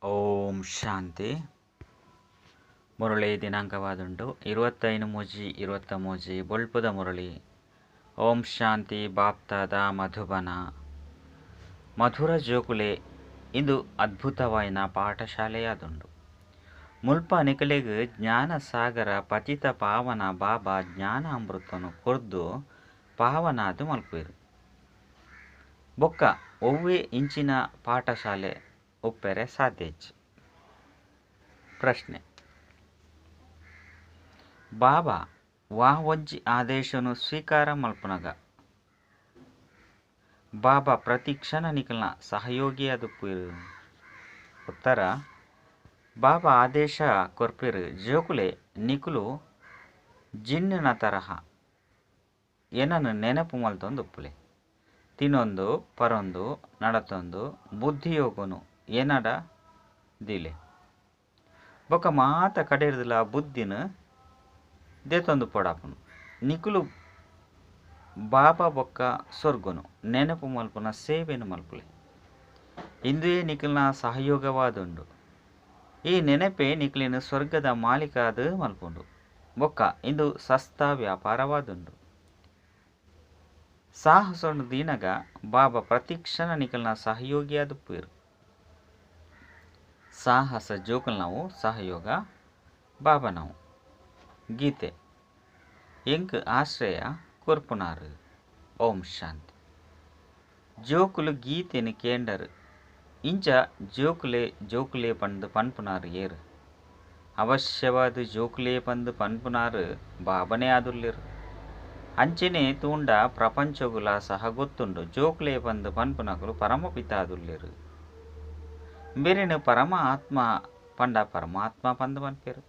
ಓಂ ಶಾಂತಿ. ಮುರಳಿ ದಿನಾಂಕವಾದುಂಡು 25/3/23 ಬೊಳ್ಪುದ ಮುರಳಿ. ಓಂ ಶಾಂತಿ. ಬಾಪ್ತಾದ ಮಧುಬನ. ಮಧುರ ಜೋಕುಲೆ ಇಂದು ಅದ್ಭುತವಾಯಿನ ಪಾಠಶಾಲೆಯಾದುಂಡು. ಮುಲ್ಪ ನಿಕಲೆಗ್ ಜ್ಞಾನ ಸಾಗರ ಪತಿತ ಪಾವನ ಬಾಬಾ ಜ್ಞಾನ ಅಮೃತನು ಕೊರ್ದು ಪಾವನಾದು ಮಲ್ಪುವೆರು. ಬೊಕ್ಕ ಒವ್ವೇ ಇಂಚಿನ ಪಾಠಶಾಲೆ ಉಪ್ಪೆರೆ ಸಾಧ್ಯೇಚ್. ಪ್ರಶ್ನೆ: ಬಾಬಾ ಒಂಜಿ ಆದೇಶನು ಸ್ವೀಕಾರ ಮಲ್ಪುನಗ ಬಾಬಾ ಪ್ರತಿ ಕ್ಷಣ ನಿಕಲ್ನ ಸಹಯೋಗಿ ಅದುಪ್ಪುವೆರು. ಉತ್ತರ: ಬಾಬಾ ಆದೇಶ ಕೊರ್ಪೆರು ಜೋಕುಲೆ ನಿಕುಲು ಜಿನ್ನಿನ ತರಹ ಏನನ್ನು ನೆನಪು ಮಲ್ತೊಂದು ಉಪ್ಪುಲೆ. ತಿನ್ನೊಂದು ಪರೊಂದು ನಡತೊಂದು ಬುದ್ಧಿಯೋಗನು ಏನಡ ದಿಲೆ ಬೊಕ ಮಾತ ಕಡೆರ್ದಲ ಬುದ್ಧಿನ ದೇತೊಂದು ಪೊಡಾಪುನು. ನಿಕುಲು ಬಾಬಾ ಬೊಕ್ಕ ಸ್ವರ್ಗನು ನೆನಪು ಮಲ್ಪುನ ಸೇವೆನು ಮಲ್ಪುಲೆ. ಇಂದುಯೇ ನಿಕಲ್ನ ಸಹಯೋಗವಾದುಂಡು. ಈ ನೆನಪೆ ನಿಕಲಿನ ಸ್ವರ್ಗದ ಮಾಲೀಕಾದ ಮಲ್ಪುಂಡು. ಬೊಕ್ಕ ಇಂದು ಸಸ್ತಾ ವ್ಯಾಪಾರವಾದುಂಡು. ಸಾಹಸೊಂಡು ದೀನಗ ಬಾಬಾ ಪ್ರತಿಕ್ಷಣ ನಿಕಲ್ನ ಸಹಯೋಗಿಯಾದುಪ್ಪುವೆರು. ಸಾಹಸ ಜೋಕುಲು ನಾವು ಸಹಯೋಗ ಬಾಬಾ ನಾವು. ಗೀತೆ ಎಂಕ್ ಆಶ್ರಯ ಕೊರ್ಪುನಾರು. ಓಂ ಶಾಂತಿ. ಜೋಕುಲು ಗೀತೆನು ಕೇಂಡರು ಇಂಚ ಜೋಕುಲೆ ಪಂದು ಪನ್ಪುನಾರು ಏರು. ಅವಶ್ಯವಾದ ಜೋಕುಲೆ ಪಂದು ಪನ್ಪುನಾರು ಬಾಬನೇ ಆದುಲ್ಲೇರು. ಅಂಚೆನೆ ತೂಂಡ ಪ್ರಪಂಚಗುಲ ಸಹ ಗೊತ್ತುಂಡು ಜೋಕುಲೆ ಪಂದು ಪನ್ಪುನಕುಲು ಪರಮಪಿತ ಆದುಲ್ಲೇರು. ಬೇರೆನು ಪರಮ ಆತ್ಮ ಪಂಡ ಪರಮಾತ್ಮ ಪಂದು ಪನ್ಪೇರು.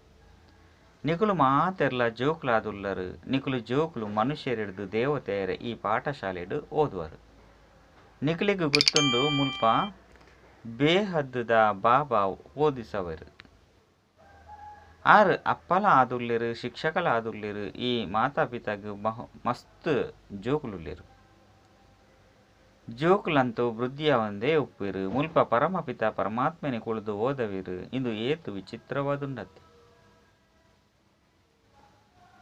ನಿಕುಲು ಮಾತೆರ್ಲ ಜೋಕುಲಾದುಲ್ಲರು. ನಿಕುಲು ಜೋಕುಲು ಮನುಷ್ಯರಿಡ್ದು ದೇವತೆಯರ ಈ ಪಾಠಶಾಲೆಡು ಓದುವರು. ನಿಕಲಿಗೆ ಗೊತ್ತುಂಡು ಮುಲ್ಪ ಬೇಹದ್ದುದ ಬಾಬಾ ಓದಿಸವರು. ಆರು ಅಪ್ಪಲ ಆದುಲ್ಲೇರು, ಶಿಕ್ಷಕಲ ಆದುಲ್ಲೇರು. ಈ ಮಾತಾಪಿತಾಗ ಮಸ್ತ್ ಜೋಕುಲುಲ್ಲೇರು. ಜೋಕುಲಂತೂ ವೃದ್ಧಿಯಾವಂದೇ ಉಪ್ಪುವೆರು. ಮುಲ್ಪ ಪರಮಪಿತ ಪರಮಾತ್ಮನೆ ಕುಳಿದು ಓದವಿರು. ಇಂದು ಏತು ವಿಚಿತ್ರವಾದುಂಡತ್ತೆ.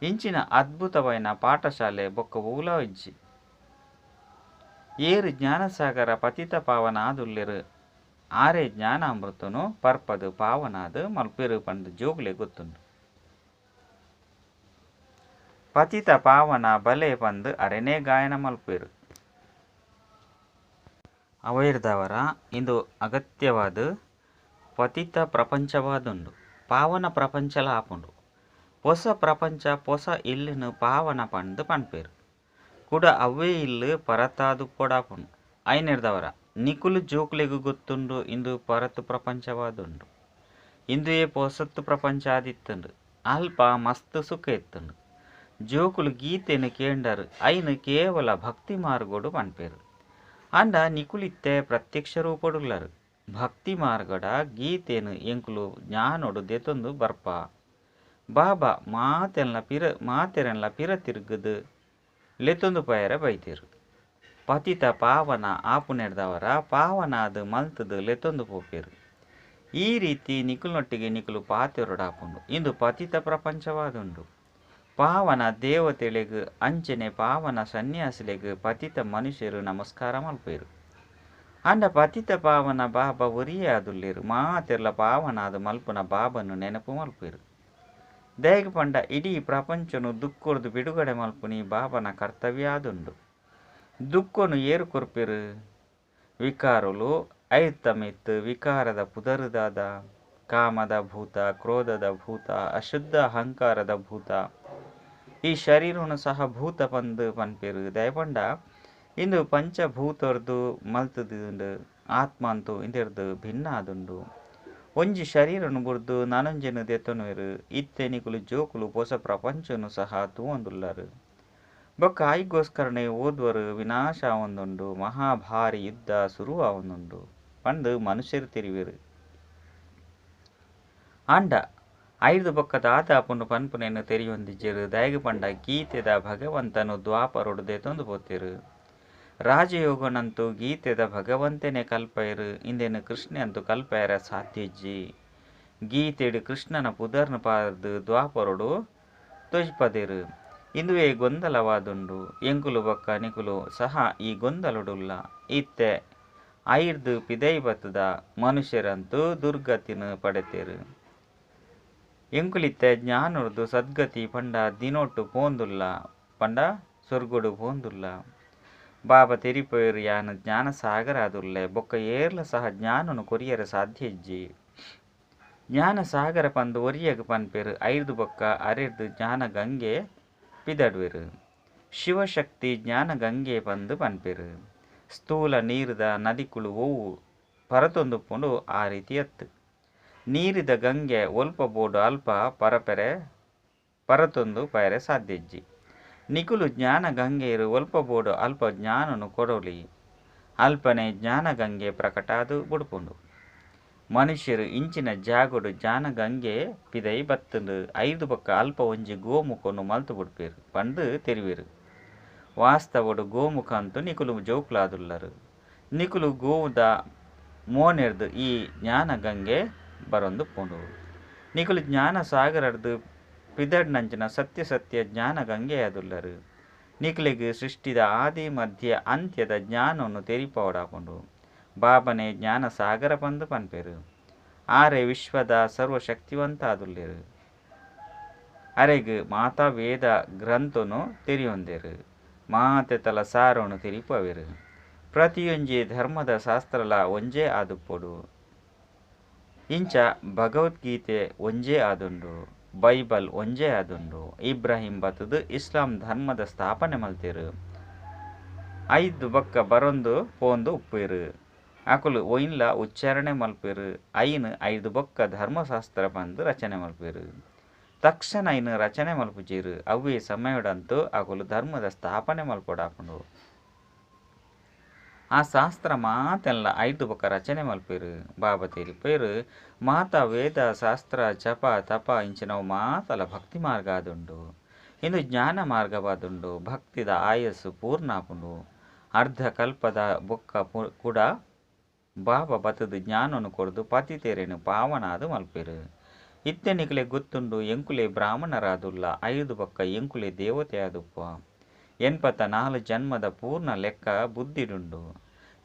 ಇಂಚಿನ ಅದ್ಭುತವಾಯಿನ ಪಾಠಶಾಲೆ ಬೊಕ್ಕ ಊಲ ಇಜ್ಜಿ ಏರು ಜ್ಞಾನಸಾಗರ ಪತಿತ ಪಾವನ ಆದುಲ್ಲೇರು. ಆರೇ ಜ್ಞಾನ ಅಮೃತನು ಪರ್ಪದು ಪಾವನಾದ ಮಲ್ಪೇರು ಪಂದು ಜೋಕುಲೆ ಗೊತ್ತುಂಡು. ಪತಿತ ಪಾವನ ಬಲೆ ಪಂದು ಅರೆನೇ ಗಾಯನ ಮಲ್ಪೇರು. ಅವೈರ್ದವರ ಇಂದು ಅಗತ್ಯವಾದ ಪತಿತ ಪ್ರಪಂಚವಾದುಂಡು. ಪಾವನ ಪ್ರಪಂಚಲ ಆಪುಂಡು. ಹೊಸ ಪ್ರಪಂಚ ಹೊಸ ಇಲ್ಲುನು ಪಾವನ ಪಂದು ಪನ್ಪೇರು. ಕೂಡ ಅವೇ ಇಲ್ಲು ಪರತಾದು ಪೊಡಾಪುಂಡು. ಐನಿರ್ದವರ ನಿಕುಲು ಜೋಕುಲೆಗು ಗೊತ್ತುಂಡು ಇಂದು ಪರತು ಪ್ರಪಂಚವಾದುಂಡು. ಇಂದುಯೇ ಹೊಸತ್ತು ಪ್ರಪಂಚ ಆದಿತ್ತುಂಡು. ಅಲ್ಪ ಮಸ್ತ್ ಸುಖ ಎತ್ತುಂಡು. ಜೋಕುಲು ಗೀತೆನು ಕೇಂಡರು. ಐನು ಕೇವಲ ಭಕ್ತಿ ಮಾರ್ಗೋಡು ಪನ್ಪೇರು. ಅಂಡ ನಿಕುಲಿತ್ತೆ ಪ್ರತ್ಯಕ್ಷ ರೂಪಡುಲ್ಲರು. ಭಕ್ತಿ ಮಾರ್ಗಡ ಗೀತೆನು ಎಂಕುಲು ಜ್ಞಾನೋಡು ದೆತೊಂದು ಬರ್ಪ ಬಾಬಾ ಮಾತೆರೆನ್ಲ ಪಿರ ತಿರುಗದು ಲೆತೊಂದು ಪಯರ ಬೈತೇರು. ಪತಿತ ಪಾವನ ಆಪುನೆಡ್ದವರ ಪಾವನಾದ ಮಲ್ತದು ಲೆತೊಂದು ಪೋಪೇರು. ಈ ರೀತಿ ನಿಕುಲ್ನೊಟ್ಟಿಗೆ ನಿಕುಲು ಪಾತೆರೊಡಾಪುಂಡು. ಇಂದು ಪತಿತ ಪ್ರಪಂಚವಾದುಂಡು. ಪಾವನ ದೇವತೆಲೆಗ್ ಅಂಚನೆ ಪಾವನ ಸನ್ಯಾಸಿಲೆಗ್ ಪತಿತ ಮನುಷ್ಯರು ನಮಸ್ಕಾರ ಮಲ್ಪೇರು. ಅಂಡ ಪತಿತ ಪಾವನ ಬಾಬಾ ಒರಿಯೇ ಆದುಲ್ಲೇರು. ಮಾತೆರ್ಲ ಪಾವನಾದ ಮಲ್ಪುನ ಬಾಬನು ನೆನಪು ಮಲ್ಪೇರು. ದಯಗ ಪಂಡ ಇಡೀ ಪ್ರಪಂಚನು ದುಃಖೊರ್ದು ಬಿಡುಗಡೆ ಮಲ್ಪುನಿ ಬಾಬನ ಕರ್ತವ್ಯ ಆದುಂಡು. ದುಃಖನು ಏರು ಕೊರ್ಪೇರು. ವಿಕಾರುಲು ಐತಮಿತ್ ವಿಕಾರದ ಪುದರುದಾದ ಕಾಮದ ಭೂತ, ಕ್ರೋಧದ ಭೂತ, ಅಶುದ್ಧ ಅಹಂಕಾರದ ಭೂತ. ಈ ಶರೀರನು ಸಹ ಭೂತ ಪಂದು ಪನ್ಪೇರು. ದಯಪಂಡ ಇಂದು ಪಂಚಭೂತರ್ದು ಮಲ್ತದುಂಡು. ಆತ್ಮ ಅಂತೂ ಇಂದೆರ್ದು ಭಿನ್ನ ಆದುಂಡು. ಒಂಜಿ ಶರೀರನು ಬುರ್ದು ನನೊಂಜೆನು ದೆತೊನುವೆರು. ಇತ್ತೆ ನಿಕುಲು ಜೋಕುಲು ಹೊಸ ಪ್ರಪಂಚನು ಸಹ ತೂವೊಂದುಲ್ಲರು. ಬೊಕ್ಕ ಐಗೋಸ್ಕರನೇ ಓದುವರು ವಿನಾಶ ಆವೊಂದುಂಡು. ಮಹಾಭಾರಿ ಯುದ್ಧ ಶುರು ಆವೊಂದುಂಡು ಪಂದು ಮನುಷ್ಯರು ತಿರುವೆರು. ಅಂಡ ಐದು ಬೊಕ್ಕ ದಾದಾಪುಂಡು ಪನ್ಪುನೆನು ತೆರಿಯೊಂದಿಜ್ಜೆರು. ದಯಗ ಪಂಡ ಗೀತೆದ ಭಗವಂತನು ದ್ವಾಪರೊಡು ದೆತೊಂದು ಪೋತೆರು. ರಾಜಯೋಗನಂತೂ ಗೀತೆದ ಭಗವಂತನೇ ಕಲ್ಪೈರು ಇಂದೇನು ಕೃಷ್ಣ ಅಂತೂ ಕಲ್ಪೈರ ಸಾಧ್ಯಜ್ಜಿ. ಗೀತೆಡು ಕೃಷ್ಣನ ಪುದರ್ನ ಪಾರ್ದು ದ್ವಾಪರುಡು ತೊಜ್ಪದಿರು. ಇಂದುವೇ ಗೊಂದಲವಾದುಂಡು ಎಂಕುಲು ಬೊಕ್ಕ ನಿಕುಲು ಸಹ ಈ ಗೊಂದಲುಡುಲ್ಲ. ಇತ್ತೆ ಐರ್ದು ಪಿದೈ ಬತ್ತದ ಮನುಷ್ಯರಂತೂ ದುರ್ಗತಿನ ಪಡೆತೇರು. ಎಂಕುಲಿತ್ತೆ ಜ್ಞಾನರ್ದು ಸದ್ಗತಿ ಪಂಡ ದಿನೊಟ್ಟು ಪೋಂದುಲ್ಲ ಪಂಡ ಸೊರ್ಗುಡು ಪೋಂದುಲ್ಲ. ಬಾಬಾ ತೆರಿಪೋಯರು ಯಾನು ಜ್ಞಾನ ಸಾಗರ ಆದುಲ್ಲೆ ಬೊಕ್ಕ ಏರ್ಲ ಸಹ ಜ್ಞಾನನು ಕೊರಿಯರ ಸಾಧ್ಯಜ್ಜಿ. ಜ್ಞಾನ ಸಾಗರ ಪಂದು ಒರಿಯಗ ಪನ್ಪೆರು ಐದು ಬೊಕ್ಕ ಅರೆರ್ದು ಜ್ಞಾನ ಗಂಗೆ ಪಿದಡ್ವೆರು. ಶಿವಶಕ್ತಿ ಜ್ಞಾನ ಗಂಗೆ ಪಂದು ಪನ್ಪೆರು. ಸ್ಥೂಲ ನೀರಿದ ನದಿಕುಳು ಓವು ಪರತೊಂದುಪುಂಡು ಆ ರೀತಿ ಎತ್ತು. ನೀರಿದ ಗಂಗೆ ಒಲ್ಪ ಬೋಡು ಅಲ್ಪ ಪರಪೆರೆ ಪರತೊಂದು ಪೈರೆ ಸಾಧ್ಯಜ್ಜಿ. ನಿಕುಲು ಜ್ಞಾನ ಗಂಗೆರು ಒಲ್ಪ ಬೋಡು ಅಲ್ಪ ಜ್ಞಾನನು ಕೊಡೋಲಿ ಅಲ್ಪನೆ ಜ್ಞಾನ ಗಂಗೆ ಪ್ರಕಟಾದು ಬುಡ್ಪುಂಡು. ಮನುಷ್ಯರು ಇಂಚಿನ ಜಾಗುಡು ಜ್ಞಾನ ಗಂಗೆ ಪಿದೈ ಬತ್ತುಂಡು ಐದು ಬೊಕ್ಕ ಅಲ್ಪ ಒಂಜಿ ಗೋಮುಖನು ಮಲ್ತು ಬಿಡ್ಪೇರು ಪಂಡು ತೆರಿವೆರು. ವಾಸ್ತವಡು ಗೋಮುಖ ಅಂತೂ ನಿಕುಲು ಜೋಕ್ಲಾದುಲ್ಲರು. ನಿಕುಲು ಗೋವುದ ಮೋನೆರ್ದು ಈ ಜ್ಞಾನ ಗಂಗೆ ಬರೊಂದು ಪುಂಡು. ನಿಕುಲು ಜ್ಞಾನ ಸಾಗರರ್ದು ಪಿದಡ್ನಂಚಿನ ಸತ್ಯ ಸತ್ಯ ಜ್ಞಾನ ಗಂಗೆ ಆದುಲ್ಲರು. ನಿಕುಲಿಗೆ ಸೃಷ್ಟಿದ ಆದಿ ಮಧ್ಯ ಅಂತ್ಯದ ಜ್ಞಾನವನ್ನು ತೆರಿಪವಡಾಪುಂಡು. ಬಾಬನೇ ಜ್ಞಾನ ಸಾಗರ ಪಂದು ಪನ್ಪೆರು. ಆರೆ ವಿಶ್ವದ ಸರ್ವಶಕ್ತಿವಂತ ಆದುಲ್ಲೆರು. ಅರೆಗ್ ಮಾತಾ ವೇದ ಗ್ರಂಥನು ತೆರಿಯೊಂದೆರು. ಮಾತೆ ತಲ ಸಾರನು ತೆರಿಪವೆರು. ಪ್ರತಿಯೊಂಜಿ ಧರ್ಮದ ಶಾಸ್ತ್ರಲ ಒಂಜೇ ಆದುಪ್ಪೊಡು. ಇಂಚ ಭಗವದ್ಗೀತೆ ಒಂಜೇ ಆದುಂಡು. ಬೈಬಲ್ ಒಂಜೇ ಆದುಂಡು. ಇಬ್ರಾಹಿಂ ಬತ್ತದು ಇಸ್ಲಾಂ ಧರ್ಮದ ಸ್ಥಾಪನೆ ಮಲ್ತೆರು. ಐದು ಬೊಕ್ಕ ಬರೊಂದು ಪೋಂದು ಉಪ್ಪೇರು. ಅಕುಲು ಒಯ್ನ್ಲ ಉಚ್ಚಾರಣೆ ಮಲ್ಪೆರು. ಐನು ಐದು ಬೊಕ್ಕ ಧರ್ಮಶಾಸ್ತ್ರ ಪಂದು ರಚನೆ ಮಲ್ಪೆರು. ತಕ್ಷಣ ಐನು ರಚನೆ ಮಲ್ಪುಜೇರು. ಅವೇ ಸಮಯಡಂತೂ ಅಕುಲು ಧರ್ಮದ ಸ್ಥಾಪನೆ ಮಲ್ಪೊಡಾಪುಂಡು. ಆ ಶಾಸ್ತ್ರ ಮಾತೆಲ್ಲ ಐದು ಬೊಕ್ಕ ರಚನೆ ಮಲ್ಪೇರು. ಬಾಬಾ ತೆರಿಪೇರು ಮಾತಾ ವೇದ ಶಾಸ್ತ್ರ ಜಪ ತಪ ಇಂಚಿನವು ಮಾತಲ ಭಕ್ತಿ ಮಾರ್ಗ ಆದುಂಡು. ಇಂದು ಜ್ಞಾನ ಮಾರ್ಗವಾದುಂಡು. ಭಕ್ತಿದ ಆಯಸ್ಸು ಪೂರ್ಣಾಪುಂಡು. ಅರ್ಧ ಕಲ್ಪದ ಬೊಕ್ಕ ಕೂಡ ಬಾಬಾ ಬತ್ತದು ಜ್ಞಾನನು ಕೊಡ್ದು ಪತಿತೆರೆನು ಪಾವನಾದು ಮಲ್ಪೇರು. ಇತ್ತೆ ನಿಕಲೆ ಗೊತ್ತುಂಡು ಎಂಕುಲೆ ಬ್ರಾಹ್ಮಣರಾದುಲ್ಲ ಐದು ಬೊಕ್ಕ ಎಂಕುಲೆ ದೇವತೆ ಆದುಪ್ಪ. 84 ಜನ್ಮದ ಪೂರ್ಣ ಲೆಕ್ಕ ಬುದ್ಧಿಡುಂಡು.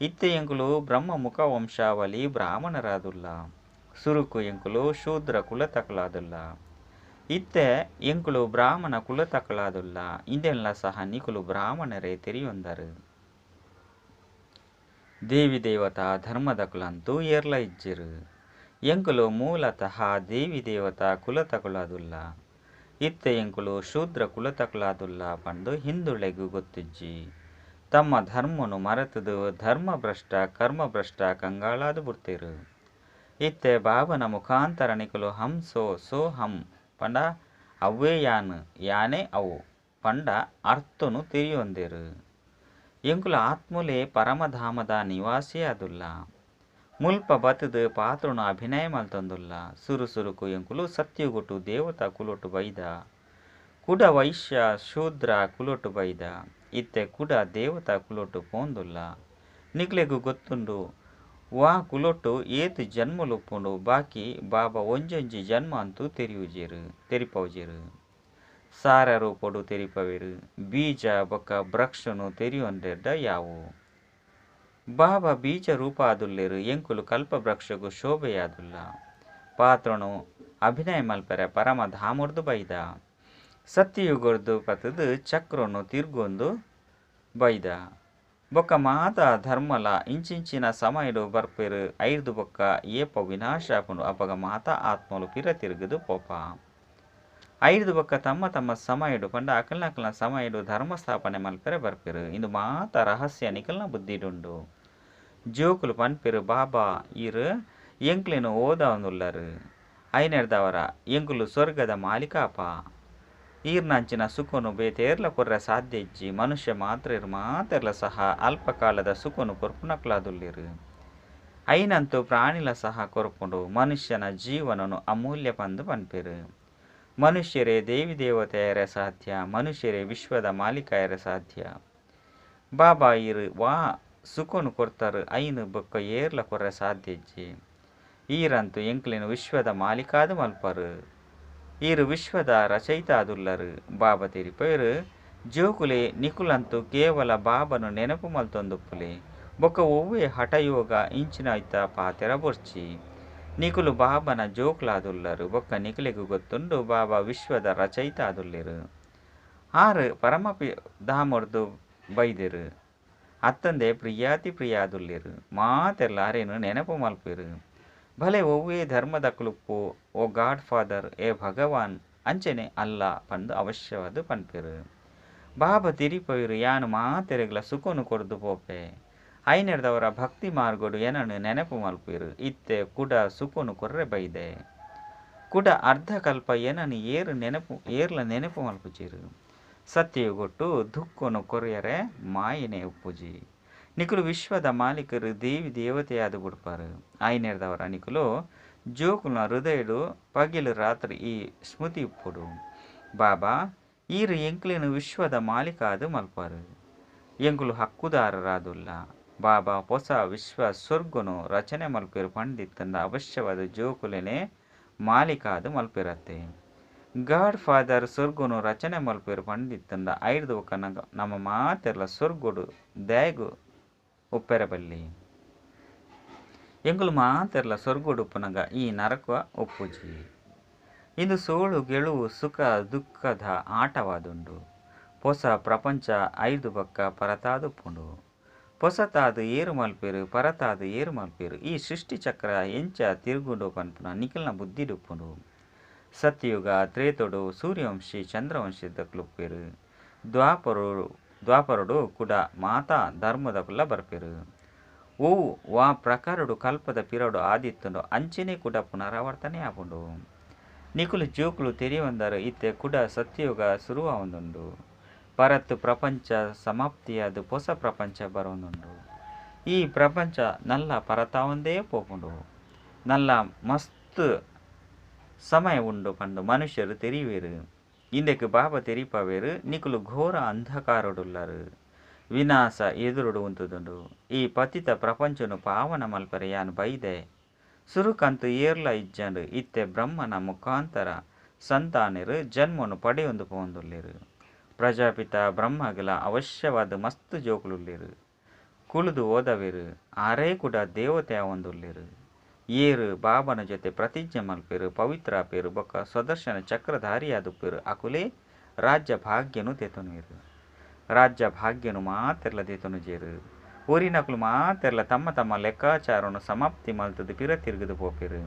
ಇತ್ತೆ ಎಂಕುಲು ಬ್ರಹ್ಮ ಮುಖ ವಂಶಾವಳಿ ಬ್ರಾಹ್ಮಣರಾದುಲ್ಲ. ಸುರುಕು ಎಂಕುಲು ಶೂದ್ರ ಕುಲ ತಕಲಾದುಲ್ಲ. ಇತ್ತೆ ಎಂಕುಲು ಬ್ರಾಹ್ಮಣ ಕುಲ ತಕಲಾದುಲ್ಲ. ಇಂದೆಲ್ಲ ಸಹ ನಿಕುಲು ಬ್ರಾಹ್ಮಣರೇ ತೆರಿಯೊಂದರು. ದೇವಿ ದೇವತಾ ಧರ್ಮದಕುಲಂತೂ ಏರ್ಲ ಇಜ್ಜಿರು. ಎಂಕುಲು ಮೂಲತಃ ದೇವಿ ದೇವತಾ ಕುಲ ತಕಲಾದುಲ್ಲ. ಇತ್ತೆ ಎಂಕುಲು ಶೂದ್ರ ಕುಲ ತಕಲಾದುಲ್ಲ ಪಂಡು ಹಿಂದುಳೆಗೂ ಗೊತ್ತಿಜ್ಜಿ. ತಮ್ಮ ಧರ್ಮನು ಮರೆತದು ಧರ್ಮಭ್ರಷ್ಟ ಕರ್ಮಭ್ರಷ್ಟ ಕಂಗಾಳಾದು ಬಿಡ್ತೇರು. ಇತ್ತೆ ಬಾಬನ ಮುಖಾಂತರ ನಿಕುಲು ಹಂ ಸೋ ಹಂ ಪಂಡ ಅವೇ ಯಾನೇ ಅವು ಪಂಡ ಅರ್ಥನು ತಿರಿಯೊಂದೇರು. ಎಂಕುಲ ಆತ್ಮುಲೆ ಪರಮಧಾಮದ ನಿವಾಸಿ ಆದುಲ್ಲ. ಮುಲ್ಪ ಬತ್ತದು ಪಾತ್ರನು ಅಭಿನಯ ಮಲ್ತೊಂದುಲ್ಲ. ಸುರುಕು ಎಂಕುಲು ಸತ್ಯುಗುಟ್ಟು ದೇವತಾ ಕುಲೊಟ್ಟು ಬೈದ. ಕುಡ ವೈಶ್ಯ ಶೂದ್ರ ಕುಲೊಟ್ಟು ಬೈದ. ಇತ್ತೆ ಕುಡ ದೇವತಾ ಕುಲೊಟ್ಟು ಪೋಂದುಲ್ಲ. ನಿಕ್ಲೆಗೂ ಗೊತ್ತುಂಡು ವಾ ಕುಲೊಟ್ಟು ಏತು ಜನ್ಮಲುಪ್ಪುಂಡು. ಬಾಕಿ ಬಾಬಾ ಒಂಜೊಂಜಿ ಜನ್ಮ ಅಂತೂ ತೆರಿಪವುಜೇರು. ಸಾರ ರೂಪಡು ತೆರಿಪವೆರು. ಬೀಜ ಬೊಕ್ಕ ಭ್ರಕ್ಷನು ತೆರಿಯೊಂದೆಡ್ಡ ಯಾವು. ಬಾಬಾ ಬೀಜ ರೂಪ ಆದುಲ್ಲೆರು. ಎಂಕುಲು ಕಲ್ಪವೃಕ್ಷಗೂ ಶೋಭೆಯಾದುಲ್ಲ. ಪಾತ್ರನು ಅಭಿನಯ ಮಲ್ಪರೆ ಪರಮಧಾಮರ್ದು ಬೈದ. ಸತ್ಯಯುಗರ್ದು ಪತದು ಚಕ್ರನು ತಿರ್ಗೊಂದು ಬೈದ. ಬೊಕ್ಕ ಮಾತ ಧರ್ಮಲ ಇಂಚಿಂಚಿನ ಸಮಯಡು ಬರ್ಪೆರು. ಐದು ಬೊಕ್ಕ ಏಪ ವಿನಾಶ ಆಪುಂಡು. ಅಪಗ ಮಾತ ಆತ್ಮಲು ಪಿರ ತಿರುಗದು ಪೋಪ. ಐದು ಬೊಕ್ಕ ತಮ್ಮ ತಮ್ಮ ಸಮಯಡು ಪಂಡ ಅಕಲ್ನ ಸಮಯಡು ಧರ್ಮ ಸ್ಥಾಪನೆ ಮಲ್ಪೆರೆ ಬರ್ಪೆರು. ಇಂದು ಮಾತ ರಹಸ್ಯ ನಿಕಲ್ನ ಬುದ್ಧಿಡುಂಡು. ಜೋಕುಲು ಪನ್ಪೆರು ಬಾಬಾ ಇರು ಎಂಕ್ಲೆನು ಓದವನುಲ್ಲರು. ಐನೆರ್ದವರ ಎಂಕುಲು ಸ್ವರ್ಗದ ಮಾಲಿಕಾಪ. ಈರ್ನಂಚಿನ ಸುಖನು ಬೇತೇರ್ಲ ಕೊರ್ರೆ ಸಾಧ್ಯ ಇಜ್ಜಿ. ಮನುಷ್ಯ ಮಾತೆರ್ಲ ಸಹ ಅಲ್ಪಕಾಲದ ಸುಖನು ಕೊರ್ಪುನಕ್ಲಾದುಲ್ಲಿರು. ಐನಂತೂ ಪ್ರಾಣಿಲ ಸಹ ಕೊರ್ಪುಂಡು. ಮನುಷ್ಯನ ಜೀವನನು ಅಮೂಲ್ಯ ಪಂದು ಪನ್ಪೆರು. ಮನುಷ್ಯರೇ ದೇವಿ ದೇವತೆಯರ ಸಾಧ್ಯ. ಮನುಷ್ಯರೇ ವಿಶ್ವದ ಮಾಲೀಕಾಯರ ಸಾಧ್ಯ. ಬಾಬಾ ಇರು ವಾ ಸುಖನು ಕೊಡ್ತಾರು ಐನು ಬೊಕ್ಕ ಏರ್ಲ ಕೊರ್ರೆ ಸಾಧ್ಯಜ್ಜಿ ಈರಂತೂ ಎಂಕ್ಲಿನ ವಿಶ್ವದ ಮಾಲಿಕಾದು ಮಲ್ಪರು ಈರು ವಿಶ್ವದ ರಚಯಿತ ಆದುಲ್ಲರು ಬಾಬಾ ತಿರಿಪೇರು ಜೋಕುಲೆ ನಿಕುಲಂತೂ ಕೇವಲ ಬಾಬನು ನೆನಪು ಮಲ್ತೊಂದುಪ್ಪುಲೆ ಬೊಕ್ಕ ಒವ್ವೇ ಹಠಯೋಗ ಇಂಚಿನ ಐತ ಪಾತೆರ ಬೊರ್ಚಿ ನಿಕುಲು ಬಾಬನ ಜೋಕ್ಲಾದುಲ್ಲರು ಬೊಕ್ಕ ನಿಕುಲೆಗು ಗೊತ್ತುಂಡು ಬಾಬಾ ವಿಶ್ವದ ರಚಯಿತ ಆದುಲ್ಲೆರು ಆರು ಪರಮಪಿ ದಾಮೊರ್ದು ಬೈದೆರು ಅತ್ತಂದೆ ಪ್ರಿಯಾತಿ ಪ್ರಿಯಾದುಲ್ಲೆರು ಮಾತೆಲ್ಲ ಆರೇನು ನೆನಪು ಮಲ್ಪೆರು ಭಲೆ ಒವ್ವೇ ಧರ್ಮದ ಕುಲುಪ್ಪು ಓ ಗಾಡ್ ಫಾದರ್ ಏ ಭಗವಾನ್ ಅಂಚನೆ ಅಲ್ಲ ಪಂದು ಅವಶ್ಯವಾದ ಪನ್ಪೆರು ಬಾಬಾ ತಿರಿಪೊಯ್ರು ಯಾನು ಮಾತೆರೆಗ್ಲ ಸುಖನು ಕೊರ್ದು ಪೋಪೆ ಐನೆರ್ದವರ ಭಕ್ತಿ ಮಾರ್ಗೊಡು ಏನನ್ನು ನೆನಪು ಮಲ್ಪಿರು ಇತ್ತೆ ಕುಡ ಸುಖನು ಕೊರ್ರೆ ಬೈದೆ ಕುಡ ಅರ್ಧ ಕಲ್ಪ ಏನನ್ನು ಏರ್ಲ ನೆನಪು ಮಲ್ಪುಚಿರು ಸತ್ಯಗೊಟ್ಟು ದುಃಖನು ಕೊರೆಯರೆ ಮಾಯನೆ ಉಪ್ಪುಜಿ ನಿಕುಲು ವಿಶ್ವದ ಮಾಲೀಕರು ದೇವಿ ದೇವತೆಯಾದ ಬಿಡ್ಪಾರು ಐನೆರ್ದವರ ನಿಕುಲು ಜೋಕುಲ್ನ ಹೃದಯಡು ಪಗಿಲು ರಾತ್ರಿ ಈ ಸ್ಮೃತಿ ಉಪ್ಪುಡು ಬಾಬಾ ಈರು ಎಂಕ್ಲಿನ ವಿಶ್ವದ ಮಾಲೀಕಾದು ಮಲ್ಪಾರು ಎಂಕುಲು ಹಕ್ಕುದಾರರಾದುಲ್ಲ ಬಾಬಾ ಹೊಸ ವಿಶ್ವ ಸ್ವರ್ಗನು ರಚನೆ ಮಲ್ಪೇರು ಪಂಡಿತ್ತಂದ ಅವಶ್ಯವಾದ ಜೋಕುಲೆನೆ ಮಾಲೀಕಾದು ಮಲ್ಪಿರತ್ತೆ ಗಾಡ್ ಫಾದರ್ ಸ್ವರ್ಗನು ರಚನೆ ಮಲ್ಪೇರು ಪಂಡಿತ್ತಂದ ಐದು ಒಕ್ಕ ನಮ್ಮ ಮಾತೆರ್ಲ ಸ್ವರ್ಗುಡು ದಯಗು ಉಪ್ಪೆರಬಲ್ಲಿ ಎಂಗುಲು ಮಾತೆರ್ಲ ಸ್ವರ್ಗುಡು ಉಪ್ಪುನಗ ಈ ನರಕ ಒಪ್ಪುಜಿ ಇಂದು ಸೋಳು ಗೆಳುವು ಸುಖ ದುಃಖದ ಆಟವಾದುಂಡು ಹೊಸ ಪ್ರಪಂಚ ಐದು ಬಕ್ಕ ಪರತಾದುಪ್ಪುಂಡು ಹೊಸತಾದು ಏರು ಮಲ್ಪೇರು ಪರತಾದು ಏರು ಮಲ್ಪೇರು ಈ ಸೃಷ್ಟಿ ಚಕ್ರ ಎಂಚ ತಿರುಗುಂಡು ಪನ್ಪುನ ನಿಖಿಲ್ನ ಬುದ್ಧಿಡುಪ್ಪುಂಡು ಸತ್ಯಯುಗ ತ್ರೇತೊಡು ಸೂರ್ಯವಂಶಿ ಚಂದ್ರವಂಶದ ಕ್ಲುಪ್ಪೇರು ದ್ವಾಪರಡು ಕೂಡ ಮಾತಾ ಧರ್ಮದ ಕುಲ್ಲ ಬರ್ಪೇರು ಓವು ವಾ ಪ್ರಕಾರಡು ಕಲ್ಪದ ಪಿರಡು ಆದಿತ್ತುಂಡು ಅಂಚನೆ ಕೂಡ ಪುನರಾವರ್ತನೆ ಆಪುಂಡು ನಿಕುಲು ಜೋಕುಲು ತೆರೆಯೊಂದರು ಇತ್ತೆ ಕುಡ ಸತ್ಯಯುಗ ಶುರುವ ಒಂದುಂಡು ಪರತ್ತು ಪ್ರಪಂಚ ಸಮಾಪ್ತಿಯಾದ ಹೊಸ ಪ್ರಪಂಚ ಬರೋಂದುಂಡು ಈ ಪ್ರಪಂಚ ನಲ್ಲ ಪರತಾವಂದೇ ಪೋಪುಂಡು ನಲ್ಲ ಮಸ್ತ್ ಸಮಯ ಉಂಡು ಪಂಡು ಮನುಷ್ಯರು ತೆರಿವೇರು ಇಂದಕ್ಕೆ ಬಾಬಾ ತೆರಿಪವೇರು ನಿಕುಲು ಘೋರ ಅಂಧಕಾರಡುಲ್ಲರು ವಿನಾಶ ಎದುರುಡು ಉಂತುದುಂಡು ಈ ಪತಿತ ಪ್ರಪಂಚನು ಪಾವನ ಮಲ್ಪರೆ ಯಾನು ಬೈದೆ ಸುರುಕಂತು ಏರ್ಲ ಇಜ್ಜಂಡು ಇತ್ತೆ ಬ್ರಹ್ಮನ ಮುಖಾಂತರ ಸಂತಾನರು ಜನ್ಮನು ಪಡೆಯೊಂದು ಪೋಂದುಲ್ಲೆರು ಪ್ರಜಾಪಿತ ಬ್ರಹ್ಮಗಳ ಅವಶ್ಯವಾದ ಮಸ್ತ್ ಜೋಕುಲುಲ್ಲೆರು ಕುಳಿದು ಓದವೇರು ಆರೇ ಕೂಡ ದೇವತೆ ಒಂದುಲ್ಲೆರು ಏರು ಬಾಬನ ಜೊತೆ ಪ್ರತಿಜ್ಞೆ ಮಲ್ಪೇರು ಪವಿತ್ರ ಪೇರು ಬೊಕ್ಕ ಸ್ವದರ್ಶನ ಚಕ್ರಧಾರಿಯಾದುಪ್ಪೇರು ಅಕುಲೆ ರಾಜ್ಯ ಭಾಗ್ಯನು ತೆತುನೀರು ರಾಜ್ಯ ಭಾಗ್ಯನು ಮಾತೆರ್ಲ ದೇತನು ಜೇರು ಊರಿನಕುಲು ಮಾತೆರ್ಲ ತಮ್ಮ ತಮ್ಮ ಲೆಕ್ಕಾಚಾರನು ಸಮಾಪ್ತಿ ಮಲ್ತದು ಪಿರ ತಿರುಗಿದು ಪೋಪೇರು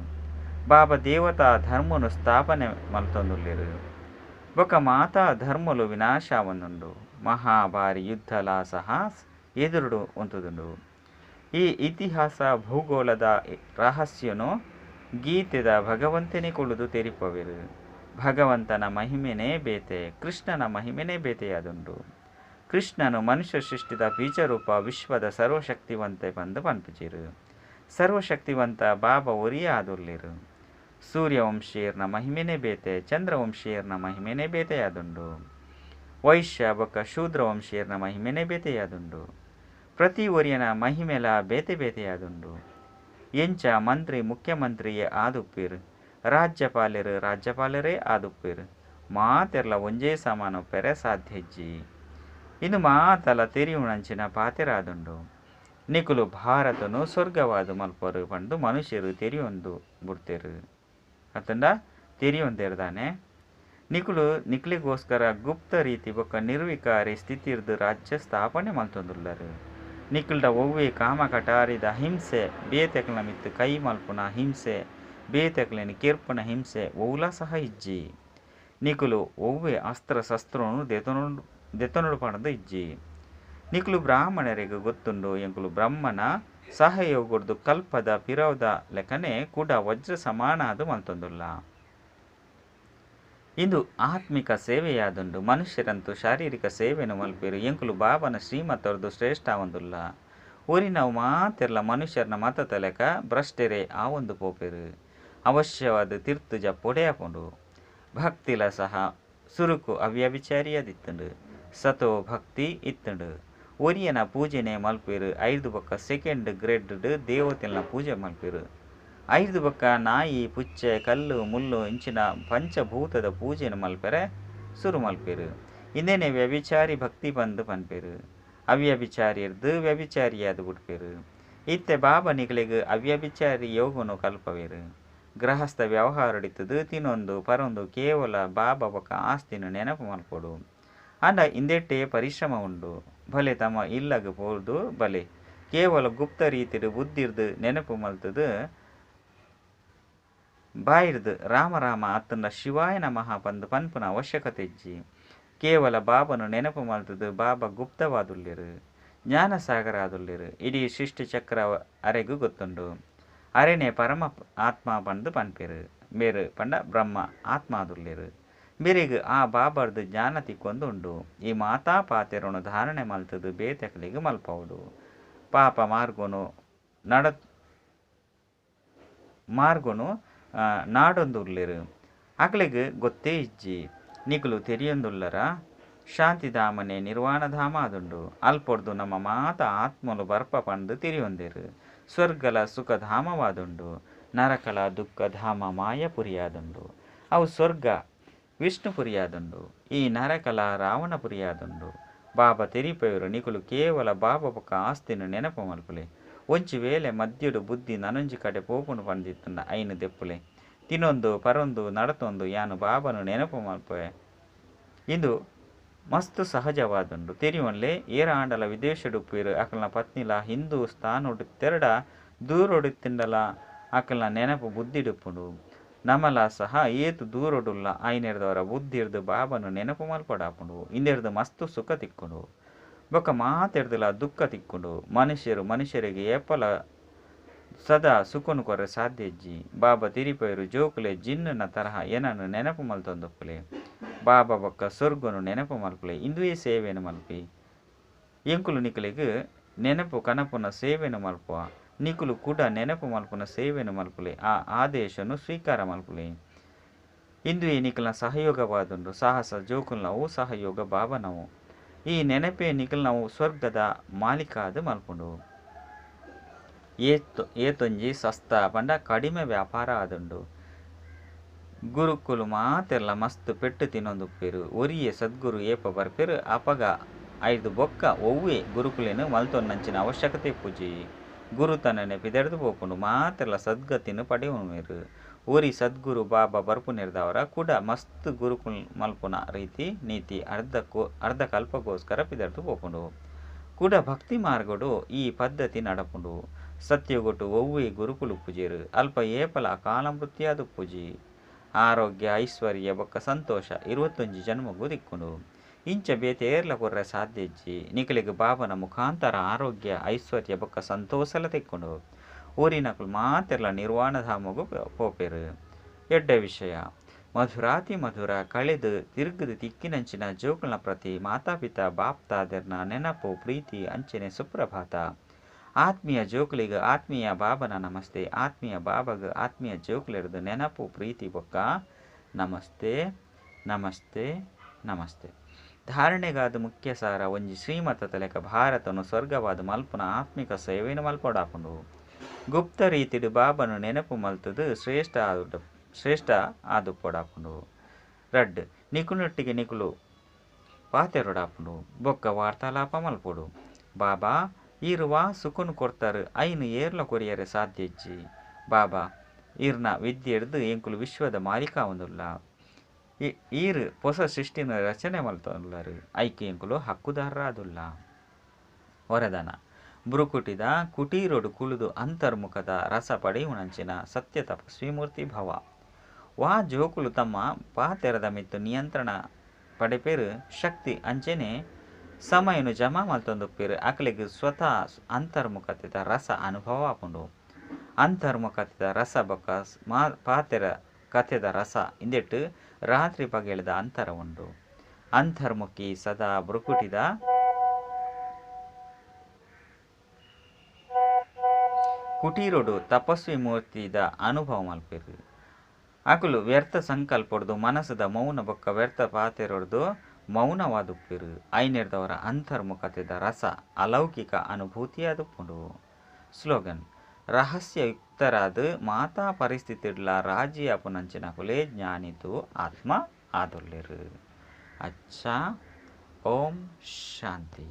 ಬಾಬಾ ದೇವತಾ ಧರ್ಮನು ಸ್ಥಾಪನೆ ಮಲ್ತೊಂದುಲ್ಲೆರು ಬೊಕ್ಕ ಮಾತಾ ಧರ್ಮಲು ವಿನಾಶ ಒಂದುಂಡು ಮಹಾಭಾರಿ ಯುದ್ಧಲ ಸಹ ಎದುರುಡು ಉಂತುದುಂಡು ಈ ಇತಿಹಾಸ ಭೂಗೋಳದ ರಹಸ್ಯನು ಗೀತೆದ ಭಗವಂತನೇ ಕುಳಿದು ತೆರಿಪವೆರು ಭಗವಂತನ ಮಹಿಮೆನೇ ಬೇತೆ ಕೃಷ್ಣನ ಮಹಿಮೆನೇ ಬೇತೆಯಾದುಂಡು ಕೃಷ್ಣನು ಮನುಷ್ಯ ಸೃಷ್ಟಿದ ಬೀಜರೂಪ ವಿಶ್ವದ ಸರ್ವಶಕ್ತಿವಂತೆ ಬಂದು ಪನ್ಪುಜಿರು ಸರ್ವಶಕ್ತಿವಂತ ಬಾಬಾ ಒರಿಯ ಆದುಲ್ಲೆರು ಸೂರ್ಯವಂಶೀಯರ್ನ ಮಹಿಮೆನೇ ಬೇತೆ ಚಂದ್ರವಂಶೀಯರ್ನ ಮಹಿಮೆನೇ ಬೇತೆಯಾದುಂಡು ವೈಶ್ಯ ಬೊಕ್ಕ ಶೂದ್ರವಂಶೀಯರ್ನ ಮಹಿಮೆನೇ ಬೇತೆಯಾದುಂಡು ಪ್ರತಿ ಒರಿಯನ ಮಹಿಮೆಲ ಬೇತೆ ಬೇತೆಯಾದುಂಡು ಎಂಚ ಮಂತ್ರಿ ಮುಖ್ಯಮಂತ್ರಿಯೇ ಆದುಪ್ಪೇರು ರಾಜ್ಯಪಾಲರೇ ಆದುಪ್ಪೇರು ಮಾತೆರ್ಲ ಒಂಜೇ ಸಮಾನ ಪೆರೆ ಸಾಧ್ಯಜ್ಜಿ ಇನ್ನು ಮಾತಲ ತೆರಿಯುಣಂಚಿನ ಪಾತೆರಾದುಂಡು ನಿಕುಲು ಭಾರತನು ಸ್ವರ್ಗವಾದು ಮಲ್ಪರು ಪಂಡು ಮನುಷ್ಯರು ತೆರಿಯೊಂದು ಬುಡ್ತೇರು ಅತ್ತಂಡ ತೆರಿಯೊಂದೆರ್ದಾನೆ ನಿಕುಲು ನಿಕ್ಲಿಗೋಸ್ಕರ ಗುಪ್ತ ರೀತಿ ಬೊಕ್ಕ ನಿರ್ವಿಕಾರಿ ಸ್ಥಿತಿರ್ದು ರಾಜ್ಯ ಸ್ಥಾಪನೆ ಮಲ್ತೊಂದುಲ್ಲರು ನಿಕುಲ್ಡ ಒವ್ವೇ ಕಾಮ ಕಟಾರಿದ ಹಿಂಸೆ ಬೇತೆಕ್ಲ ಮಿತ್ತು ಕೈ ಮಲ್ಪುನ ಹಿಂಸೆ ಬೇತೆಕ್ಲೆನಿ ಕೆರ್ಪುನ ಹಿಂಸೆ ಒವ್ಲ ಸಹ ಇಜ್ಜಿ ನಿಕುಲು ಒವ್ವೇ ಅಸ್ತ್ರ ಶಸ್ತ್ರನು ದೆತೊನುಡು ಪಣದು ಇಜ್ಜಿ ನಿಕುಲು ಬ್ರಾಹ್ಮಣರಿಗೆ ಗೊತ್ತುಂಡು ಎಂಕುಲು ಬ್ರಹ್ಮನ ಸಹಯೋಗದ್ದು ಕಲ್ಪದ ಪಿರವದ ಲೆಕ್ಕನೆ ಕೂಡ ವಜ್ರ ಸಮಾನಾದು ಮಲ್ತೊಂದುಲ್ಲ ಇಂದು ಆತ್ಮಿಕ ಸೇವೆಯಾದುಂಡು ಮನುಷ್ಯರಂತೂ ಶಾರೀರಿಕ ಸೇವೆನು ಮಲ್ಪೇರು ಎಂಕುಲು ಬಾಬನ ಶ್ರೀಮತರದು ಶ್ರೇಷ್ಠ ಒಂದುಲ್ಲ ಊರಿನವು ಮಾತೆರ್ಲ ಮನುಷ್ಯರನ ಮತ ತಲೆಕ ಭ್ರಷ್ಟೆರೆ ಆ ಒಂದು ಪೋಪೇರು ಅವಶ್ಯವಾದ ತಿರ್ತುಜ ಪೊಡೆಯಪುಂಡು ಭಕ್ತಿಲ ಸಹ ಸುರುಕು ಅವ್ಯಭಿಚಾರಿಯದಿತ್ತುಂಡು ಸತೋ ಭಕ್ತಿ ಇತ್ತುಂಡು ಒರಿಯನ ಪೂಜೆನೆ ಮಲ್ಪೇರು. 5 ಬೊಕ್ಕ ಸೆಕೆಂಡ್ ಗ್ರೇಡ್ ದೇವತೆಲ್ನ ಪೂಜೆ ಮಲ್ಪೇರು. 5 ಬೊಕ್ಕ ನಾಯಿ ಪುಚ್ಚೆ ಕಲ್ಲು ಮುಳ್ಳು ಇಂಚಿನ ಪಂಚಭೂತದ ಪೂಜೆನ ಮಲ್ಪೆರೆ ಸುರು ಮಲ್ಪೇರು. ಇಂದೇನೆ ವ್ಯಭಿಚಾರಿ ಭಕ್ತಿ ಬಂದು ಪನ್ಪೇರು. ಅವ್ಯಭಿಚಾರಿ ಇರ್ದು ವ್ಯಭಿಚಾರಿಯಾದ ಬಿಡ್ಪೇರು. ಇತ್ತೆ ಬಾಬಾ ನಿಗಳಿಗೆ ಅವ್ಯಭಿಚಾರಿ ಯೋಗನು ಕಲ್ಪವೇರು. ಗೃಹಸ್ಥ ವ್ಯವಹಾರ ಹಿಡಿತದು ತಿನ್ನೊಂದು ಪರೊಂದು ಕೇವಲ ಬಾಬಾ ಬೊಕ್ಕ ಆಸ್ತಿನ ನೆನಪು ಮಲ್ಪೊಡು. ಅಂಡ ಇಂದೆಟ್ಟೆ ಪರಿಶ್ರಮ ಉಂಡು. ಭಲೆ ತಮ್ಮ ಇಲ್ಲಗ ಪೋದು ಬಲೆ ಕೇವಲ ಗುಪ್ತ ರೀತಿಡು ಬುದ್ಧಿರ್ದು ನೆನಪು ಮಲ್ತದು ಬಾಯಿರ್ದು ರಾಮ ರಾಮ ಅತ್ತನ ಶಿವಾಯ ನಮಃ ಪಂದು ಪನ್ಪುನ ಅವಶ್ಯಕತೆ ಇಜ್ಜಿ. ಕೇವಲ ಬಾಬನು ನೆನಪು ಮಲ್ತದು ಬಾಬಾ ಗುಪ್ತವಾದುಲ್ಲೆರು, ಜ್ಞಾನಸಾಗರ ಆದುಲ್ಲೆರು. ಇಡೀ ಸೃಷ್ಟಿ ಚಕ್ರ ಅರೆಗೂ ಗೊತ್ತುಂಡು. ಅರೆನೆ ಪರಮ ಆತ್ಮ ಪಂದು ಪನ್ಪೇರು. ಬೇರು ಪಂಡ ಬ್ರಹ್ಮ ಆತ್ಮ ಆದುಲ್ಲೆರು. ಬೇರೆಗ್ ಆ ಬಾಬರ್ದು ಜ್ಞಾನ ತಿಕ್ಕೊಂದು ಉಂಡು. ಈ ಮಾತಾ ಪಾತೆರನು ಧಾರಣೆ ಮಲ್ತದು ಬೇತೆಕಲಿಗೆ ಮಲ್ಪವುಡು. ಪಾಪ ಮಾರ್ಗೊನು ನಾಡೊಂದು ಉರ್ಲೆರು. ಅಕ್ಲೆಗ್ ಗೊತ್ತೇ ಇಜ್ಜಿ ನಿಕುಲು ತೆರಿಯೊಂದುಲ್ಲರ ಶಾಂತಿಧಾಮನೆ ನಿರ್ವಾಣಧಾಮ ಆದುಂಡು. ಅಲ್ಪೊಡ್ದು ನಮ್ಮ ಮಾತ ಆತ್ಮಲು ಬರ್ಪ ಪಂದು ತಿರಿಯೊಂದೇರು. ಸ್ವರ್ಗಲ ಸುಖಧಾಮವಾದುಂಡು, ನರಕಲ ದುಃಖಧಾಮ ಮಾಯಪುರಿಯಾದುಂಡು. ಅವು ಸ್ವರ್ಗ ವಿಷ್ಣುಪುರಿಯಾದುಂಡು, ಈ ನರಕಲ ರಾವಣಪುರಿಯಾದುಂಡು. ಬಾಬಾ ತೆರಿಪೆಯರು ನಿಕುಲು ಕೇವಲ ಬಾಬಾ ಬೊಕ್ಕ ಆಸ್ತಿನ ನೆನಪು ಮಲ್ಪುಲೆ. ಒಂಚು ವೇಳೆ ಮದ್ಯಡು ಬುದ್ಧಿ ನನೊಂಜಿ ಕಡೆ ಪೋಪುನು ಪಂದಿತ್ತುಂಡ ಐನು ದೆಪ್ಪುಲೆ. ತಿನ್ನೊಂದು ಪರೊಂದು ನಡತೊಂದು ಯಾನು ಬಾಬನು ನೆನಪು ಮಲ್ಪೆ ಇಂದು ಮಸ್ತು ಸಹಜವಾದುಂಡು. ತೆರಿಯೊನ್ಲೆ ಏರ ಆಂಡಲ ವಿದೇಶಡುಪ್ಪೇರು. ಅಕಲ್ನ ಪತ್ನಿಲ ಹಿಂದೂಸ್ತಾನುಡು ತೆರಡ ದೂರೊಡುತ್ತಿಂಡಲ ಅಕಲ್ನ ನೆನಪು ಬುದ್ಧಿಡುಪ್ಪುಂಡು. ನಮಲ ಸಹ ಏತು ದೂರೊಡುಲ್ಲ ಐನೆರ್ದವರ ಬುದ್ಧಿರ್ದು ಬಾಬನು ನೆನಪು ಮಲ್ಪಡಾಪುಂಡು. ಇಂದೆರ್ದು ಮಸ್ತು ಸುಖ ತಿಕ್ಕುಂಡು. ಬೊಕ್ಕ ಮಾತೆರ್ದುಲ ದುಃಖ ತಿಕ್ಕುಂಡು. ಮನುಷ್ಯರಿಗೆ ಏಪಲ ಸದಾ ಸುಖನು ಕೊರೆ ಸಾಧ್ಯ ಇಜ್ಜಿ. ಬಾಬಾ ತಿರಿಪೇರು ಜೋಕುಲೆ ಜಿನ್ನನ ತರಹ ಏನನ್ನು ನೆನಪು ಮಲ್ತೊಂದೊಪ್ಪುಲೆ. ಬಾಬಾ ಬೊಕ್ಕ ಸ್ವರ್ಗನು ನೆನಪು ಮಲ್ಪುಲೆ. ಇಂದುವೇ ಸೇವೆನು ಮಲ್ಪಿ ಎಂಕುಲು ನಿಕುಲಿಗೆ ನೆನಪು ಕನಪುನ ಸೇವೆನು ಮಲ್ಪುವ. ನಿಕುಲು ಕೂಡ ನೆನಪು ಮಲ್ಪುನ ಸೇವೆನು ಮಲ್ಪುಲೆ. ಆ ಆದೇಶನು ಸ್ವೀಕಾರ ಮಲ್ಪುಲೆ. ಇಂದುವೇ ನಿಕಲ್ನ ಸಹಯೋಗವಾದುಂಡು. ಸಾಹಸ ಜೋಕುಲ್ನವು ಸಹಯೋಗ ಬಾಬನವು. ಈ ನೆನಪೇ ನಿಕಲ್ನವು ಸ್ವರ್ಗದ ಮಾಲೀಕಾದ ಮಲ್ಪುಂಡು. ಏತೊಂಜಿ ಸಸ್ತ ಪಂಡ ಕಡಿಮೆ ವ್ಯಾಪಾರ ಆದುಂಡು. ಗುರುಕುಲು ಮಾತೆಲ್ಲ ಮಸ್ತ್ ಪೆಟ್ಟು ತಿನ್ನೊಂದುಪ್ಪೇರು. ಒರಿಯೆ ಸದ್ಗುರು ಏಪ ಬರ್ಪೇರು. ಅಪಗ 5 ಬೊಕ್ಕ ಒವ್ವೆ ಗುರುಕುಲೆನು ಮಲ್ತೊನ್ನಂಚಿನ ಅವಶ್ಯಕತೆ ಪೂಜಿ. ಗುರುತನನೆ ಪಿದೆರ್ದು ಪೋಪುಂಡು. ಮಾತೆಲ್ಲ ಸದ್ಗತಿನು ಪಡೆಯುವೆರು. ಒರಿ ಸದ್ಗುರು ಬಾಬಾ ಬರ್ಪುನೆರ್ದವರ ಕೂಡ ಮಸ್ತ್ ಗುರುಕುಲ್ ಮಲ್ಪುನ ರೀತಿ ನೀತಿ ಅರ್ಧ ಕಲ್ಪಗೋಸ್ಕರ ಪಿದೆರ್ದು ಪೋಪುಂಡು. ಕೂಡ ಭಕ್ತಿ ಮಾರ್ಗಡು ಈ ಪದ್ಧತಿ ನಡಪುಂಡು. ಸತ್ಯಗೊಟ್ಟು ಒವ್ವೆ ಗುರುಕುಲು ಪೂಜೆರು. ಅಲ್ಪ ಏಪಲ ಕಾಲಮೃತ್ಯಾದು ಪೂಜಿ. ಆರೋಗ್ಯ ಐಶ್ವರ್ಯ ಬೊಕ್ಕ ಸಂತೋಷ 21 ಜನ್ಮಗೂ ದಿಕ್ಕುಂಡು. ಇಂಚ ಬೇತೆ ಏರ್ಲ ಕೊರ್ರೆ ಸಾಧ್ಯ ಇಜ್ಜಿ. ನಿಕಲಿಗೆ ಬಾಬನ ಮುಖಾಂತರ ಆರೋಗ್ಯ ಐಶ್ವರ್ಯ ಬೊಕ್ಕ ಸಂತೋಷಲ ತೆಕ್ಕುಂಡು. ಊರಿನಕುಲು ಮಾತೆರ್ಲ ನಿರ್ವಾಣಧಾಮಗೂ ಪೋಪೇರು. ಎಡ್ಡ ವಿಷಯ ಮಧುರಾತಿ ಮಧುರ ಕಳೆದು ತಿರುಗದು ತಿಕ್ಕಿನಂಚಿನ ಜೋಕುಲ್ನ ಪ್ರತಿ ಮಾತಾಪಿತಾ ಬಾಪ್ತಾದೆರ್ನ ನೆನಪು ಪ್ರೀತಿ ಅಂಚನೆ ಸುಪ್ರಭಾತ. ಆತ್ಮೀಯ ಜೋಕುಲಿಗೆ ಆತ್ಮೀಯ ಬಾಬನ ನಮಸ್ತೆ. ಆತ್ಮೀಯ ಬಾಬಾಗ ಆತ್ಮೀಯ ಜೋಕುಲೆರ್ದು ನೆನಪು ಪ್ರೀತಿ ಬೊಕ್ಕ ನಮಸ್ತೆ ನಮಸ್ತೆ ನಮಸ್ತೆ. ಧಾರಣೆಗಾದ ಮುಖ್ಯ ಸಾರ ಒಂಜಿ ಶ್ರೀಮತದ ಲೆಕ್ಕ ಭಾರತನು ಸ್ವರ್ಗವಾದ ಮಲ್ಪುನ ಆತ್ಮಿಕ ಸೇವೆನು ಮಲ್ಪಡಾಪುಂಡು. ಗುಪ್ತ ರೀತಿಡು ಬಾಬನು ನೆನಪು ಮಲ್ತದು ಶ್ರೇಷ್ಠ ಆದುಪ್ಪಡಾಪುಂಡು. ರಡ್ ನಿಕುಲೊಟ್ಟಿಗೆ ನಿಕುಲು ಪಾತೆರೊಡಾಪುಂಡು. ಬೊಕ್ಕ ವಾರ್ತಾಲಾಪ ಮಲ್ಪೊಡು. ಬಾಬಾ ಈರುವಾ ಸುಖನು ಕೊಡ್ತಾರು ಐನು ಏರ್ಲ ಕೊರಿಯರೆ ಸಾಧ್ಯ ಇಜ್ಜಿ. ಬಾಬಾ ಈರ್ನ ವಿದ್ಯೆ ಹಿಡ್ದು ಎಂಕುಲು ವಿಶ್ವದ ಮಾಲೀಕ ಒಂದುಲ್ಲ. ಈರು ಹೊಸ ಸೃಷ್ಟಿನ ರಚನೆ ಮಲ್ತೊಲ್ಲರು. ಐಕೆ ಎಂಕುಲು ಹಕ್ಕುದಾರರಾದುಲ್ಲ. ವರದಾನ ಬುರುಕುಟಿದ ಕುಟೀರೊಡು ಕುಳಿದು ಅಂತರ್ಮುಖದ ರಸ ಪಡೆಯುವನಂಚಿನ ಸತ್ಯ ತಪಸ್ವಿಮೂರ್ತಿ ಭವ. ವಾ ಜೋಕುಲು ತಮ್ಮ ಪಾತೆರದ ಮಿತ್ತು ನಿಯಂತ್ರಣ ಪಡೆಪೇರು ಶಕ್ತಿ ಅಂಚೆನೆ ಸಮಯನು ಜಮಾ ಮಲ್ತೊಂದುಪ್ಪೇರು. ಅಕ್ಲೆಗ್ ಸ್ವತಃ ಅಂತರ್ಮುಖತೆದ ರಸ ಅನುಭವ ಆಪುಂಡು. ಅಂತರ್ಮುಖತೆದ ರಸ ಬೊಕ್ಕ ಪಾತೆರ ಕಥೆದ ರಸ ಇಂದೆಟ್ಟು ರಾತ್ರಿ ಪಗೆಳೆದ ಅಂತರ ಉಂಡು. ಅಂತರ್ಮುಖಿ ಸದಾ ಬುರುಕುಟಿದ ಕುಟೀರೊಡು ತಪಸ್ವಿ ಮೂರ್ತಿದ ಅನುಭವ ಮಲ್ಪೇರು. ಅಕುಲು ವ್ಯರ್ಥ ಸಂಕಲ್ಪೊಡ್ದು ಮನಸ್ಸದ ಮೌನ ಬೊಕ್ಕ ವ್ಯರ್ಥ ಪಾತೆರೊಡ್ದು ಮೌನವಾದುಪ್ಪಿರು ಐನೆರ್ದವರ ಅಂತರ್ಮುಖತೆದ ರಸ ಅಲೌಕಿಕ ಅನುಭೂತಿಯಾದುಪ್ಪುಂಡು. ಸ್ಲೋಗನ್: ರಹಸ್ಯಯುಕ್ತರಾದ ಮಾತಾ ಪರಿಸ್ಥಿತಿಡ್ಲ ರಾಜಿ ಅಪುನಂಚಿನಕುಲೆ ಜ್ಞಾನಿತು ಆತ್ಮ ಆದುಲ್ಲೆರು. ಅಚ್ಚಾ. ಓಂ ಶಾಂತಿ.